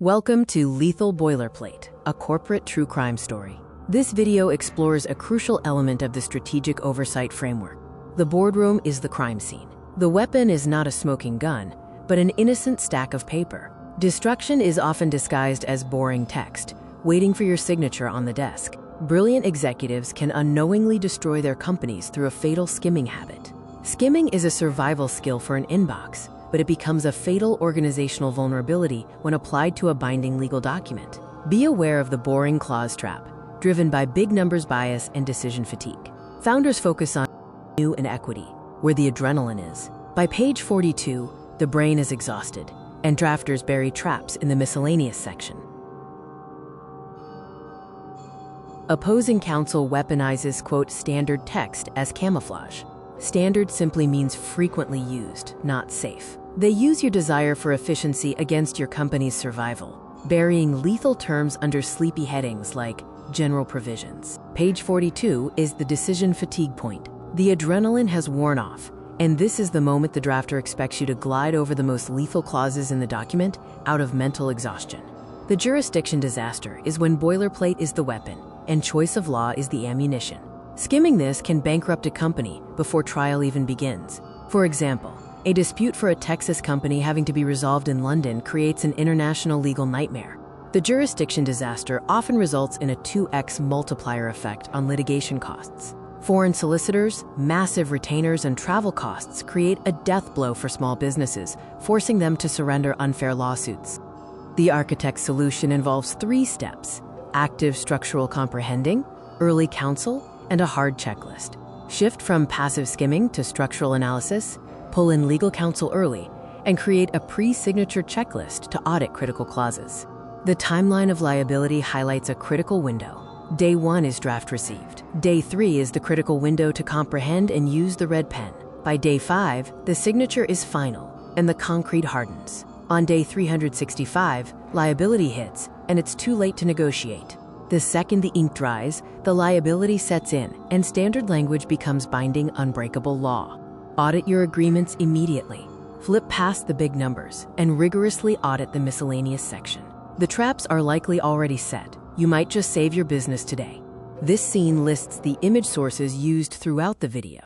Welcome to Lethal Boilerplate, a corporate true crime story. This video explores a crucial element of the strategic oversight framework. The boardroom is the crime scene. The weapon is not a smoking gun, but an innocent stack of paper. Destruction is often disguised as boring text, waiting for your signature on the desk. Brilliant executives can unknowingly destroy their companies through a fatal skimming habit. Skimming is a survival skill for an inbox, but it becomes a fatal organizational vulnerability when applied to a binding legal document. Be aware of the boring clause trap, driven by big numbers bias and decision fatigue. Founders focus on revenue and equity, where the adrenaline is. By page 42, the brain is exhausted, and drafters bury traps in the miscellaneous section. Opposing counsel weaponizes, quote, standard text as camouflage. Standard simply means frequently used, not safe. They use your desire for efficiency against your company's survival, burying lethal terms under sleepy headings like general provisions. Page 42 is the decision fatigue point. The adrenaline has worn off, and this is the moment the drafter expects you to glide over the most lethal clauses in the document out of mental exhaustion. The jurisdiction disaster is when boilerplate is the weapon and choice of law is the ammunition. Skimming this can bankrupt a company before trial even begins. For example, a dispute for a Texas company having to be resolved in London creates an international legal nightmare. The jurisdiction disaster often results in a 2x multiplier effect on litigation costs. Foreign solicitors, massive retainers, and travel costs create a death blow for small businesses, forcing them to surrender unfair lawsuits. The architect's solution involves 3 steps: active structural comprehending, early counsel, and a hard checklist. Shift from passive skimming to structural analysis, pull in legal counsel early, and create a pre-signature checklist to audit critical clauses. The timeline of liability highlights a critical window. Day 1 is draft received. Day 3 is the critical window to comprehend and use the red pen. By day 5, the signature is final, and the concrete hardens. On day 365, liability hits, and it's too late to negotiate. The second the ink dries, the liability sets in, and standard language becomes binding, unbreakable law. Audit your agreements immediately. Flip past the big numbers, and rigorously audit the miscellaneous section. The traps are likely already set. You might just save your business today. This scene lists the image sources used throughout the video.